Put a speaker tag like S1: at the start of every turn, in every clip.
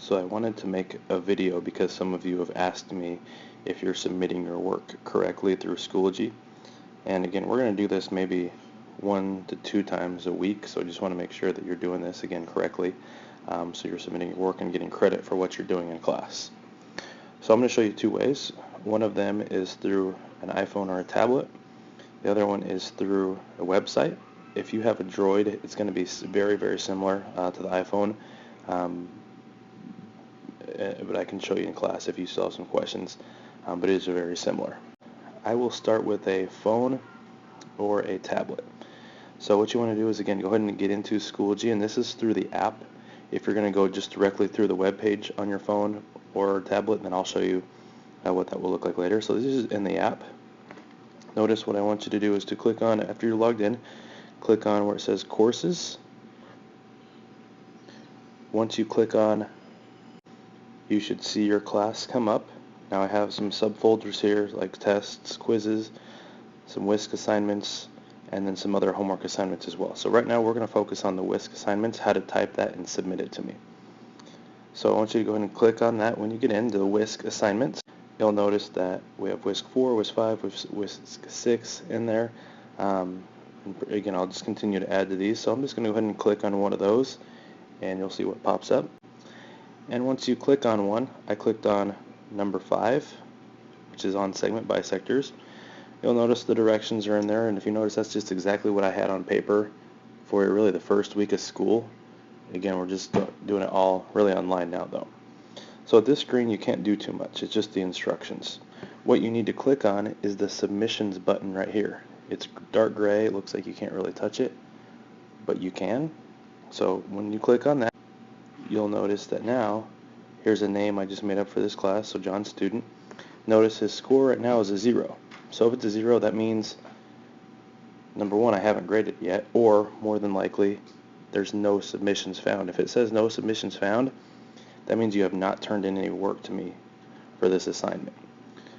S1: So I wanted to make a video because some of you have asked me if you're submitting your work correctly through Schoology. And again, we're going to do this maybe 1 to 2 times a week, so I just want to make sure that you're doing this again correctly, so you're submitting your work and getting credit for what you're doing in class. So I'm going to show you 2 ways. One of them is through an iPhone or a tablet. The other one is through a website. If you have a Droid, it's going to be very, very similar to the iPhone. But I can show you in class if you still have some questions, but it is very similar. I will start with a phone or a tablet. So what you want to do is, again, go ahead and get into Schoology, and this is through the app. If you're going to go just directly through the web page on your phone or tablet, then I'll show you what that will look like later. So this is in the app. Notice what I want you to do is to click on, after you're logged in, click on where it says Courses. Once you click on, you should see your class come up. Now I have some subfolders here like tests, quizzes, some WISC assignments, and then some other homework assignments as well. So right now we're going to focus on the WISC assignments, how to type that and submit it to me. So I want you to go ahead and click on that. When you get into the WISC assignments, you'll notice that we have WISC 4, WISC 5, WISC 6 in there. Again, I'll just continue to add to these. So I'm just going to go ahead and click on one of those, and you'll see what pops up. And once you click on one, I clicked on number 5, which is on segment bisectors. You'll notice the directions are in there, and if you notice, that's just exactly what I had on paper for really the first week of school. Again, we're just doing it all really online now though. So at this screen you can't do too much, it's just the instructions. What you need to click on is the submissions button right here. It's dark gray, it looks like you can't really touch it, but you can. So when you click on that, you'll notice that now, here's a name I just made up for this class, so John Student. Notice his score right now is a 0. So if it's a 0, that means, number 1, I haven't graded yet, or more than likely, there's no submissions found. If it says no submissions found, that means you have not turned in any work to me for this assignment.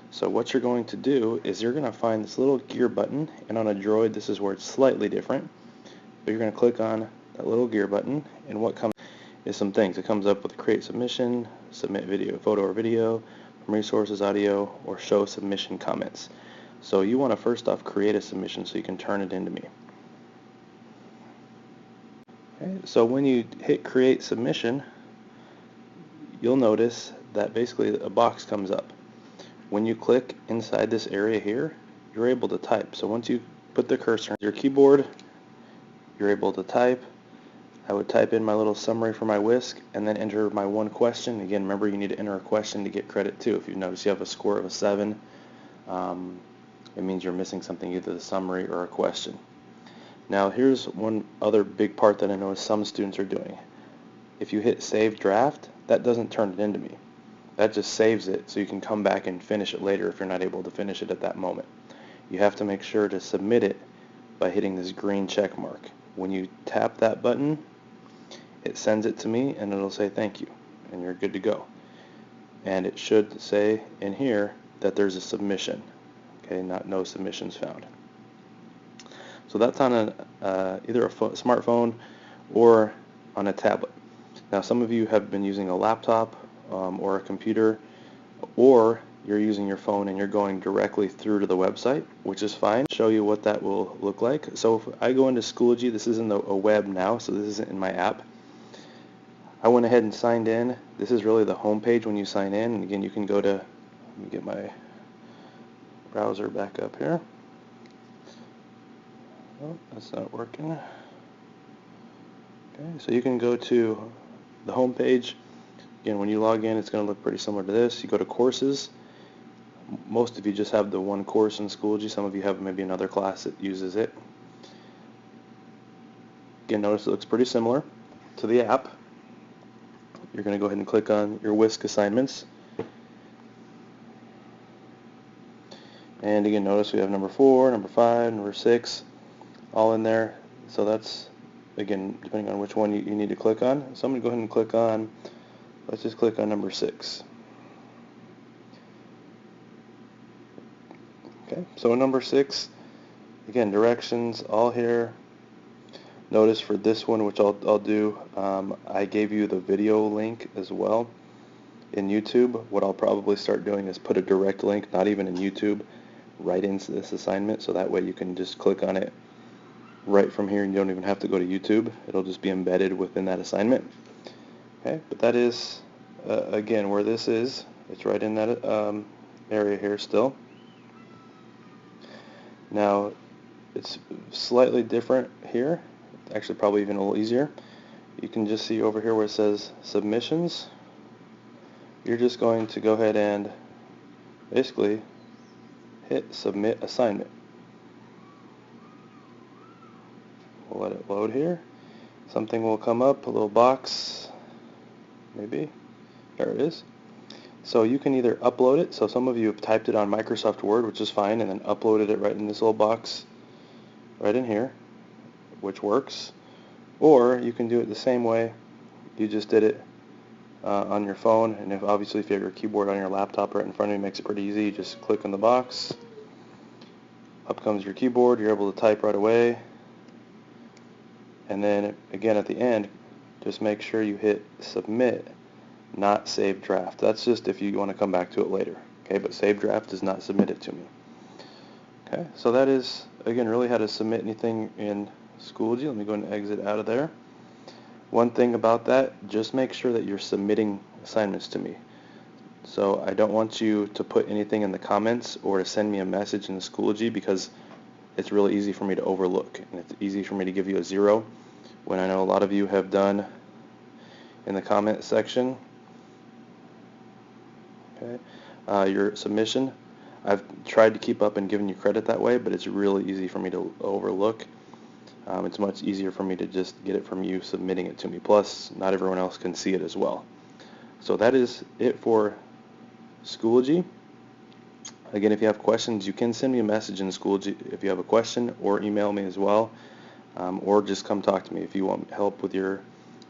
S1: So what you're going to do is you're going to find this little gear button, and on a Droid this is where it's slightly different, but you're going to click on that little gear button, and what comes is some things. It comes up with create submission, submit video, photo or video, from resources, audio, or show submission comments. So you want to first off create a submission so you can turn it into me. Okay, so when you hit create submission, you'll notice that basically a box comes up. When you click inside this area here, you're able to type. So once you put the cursor on your keyboard, you're able to type. I would type in my little summary for my WISC and then enter my one question. Again, remember you need to enter a question to get credit too. If you notice you have a score of a 7, it means you're missing something, either the summary or a question. Now here's one other big part that I know some students are doing. If you hit save draft, that doesn't turn it into me. That just saves it so you can come back and finish it later if you're not able to finish it at that moment. You have to make sure to submit it by hitting this green check mark. When you tap that button, it sends it to me and it'll say thank you, and you're good to go. And it should say in here that there's a submission, okay, not no submissions found. So that's on either a smartphone or on a tablet. Now some of you have been using a laptop or a computer, or you're using your phone and you're going directly through to the website, which is fine. I'll show you what that will look like. So if I go into Schoology, this isn't a web now, so this isn't in my app. I went ahead and signed in. This is really the home page when you sign in, and again you can go to, let me get my browser back up here. Oh, that's not working. Okay, so you can go to the home page. Again, when you log in, it's going to look pretty similar to this. You go to courses. Most of you just have the one course in Schoology. Some of you have maybe another class that uses it. Again, notice it looks pretty similar to the app. You're going to go ahead and click on your WISC assignments. And again, notice we have number 4, number 5, number 6, all in there. So that's, again, depending on which one you need to click on. So I'm going to go ahead and click on, let's just click on number 6. Okay, so number 6, again, directions all here. Notice for this one, which I'll do, I gave you the video link as well in YouTube. What I'll probably start doing is put a direct link, not even in YouTube, right into this assignment, so that way you can just click on it right from here and you don't even have to go to YouTube. It'll just be embedded within that assignment. Okay, but that is, again, where this is. It's right in that area here still. Now, it's slightly different here. Actually, probably even a little easier. You can just see over here where it says submissions. You're just going to go ahead and basically hit submit assignment. We'll let it load here. Something will come up, a little box, maybe. There it is. So you can either upload it, so some of you have typed it on Microsoft Word, which is fine, and then uploaded it right in this little box right in here, which works. Or you can do it the same way you just did it on your phone, and obviously if you have your keyboard on your laptop right in front of you, it makes it pretty easy. You just click on the box, up comes your keyboard, you're able to type right away, and then again at the end, just make sure you hit submit, not save draft. That's just if you want to come back to it later. Okay, but save draft does not submit it to me. Okay, so that is, again, really how to submit anything in Schoology. Let me go and exit out of there. One thing about that, just make sure that you're submitting assignments to me. So I don't want you to put anything in the comments or to send me a message in the Schoology, because it's really easy for me to overlook, and it's easy for me to give you a 0 when I know a lot of you have done in the comment section. Okay, your submission, I've tried to keep up and given you credit that way, but it's really easy for me to overlook. It's much easier for me to just get it from you submitting it to me. Plus, not everyone else can see it as well. So that is it for Schoology. Again, if you have questions, you can send me a message in Schoology if you have a question, or email me as well, or just come talk to me. If you want help with your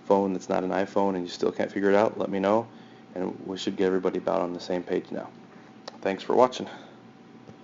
S1: phone that's not an iPhone and you still can't figure it out, let me know, and we should get everybody about on the same page now. Thanks for watching.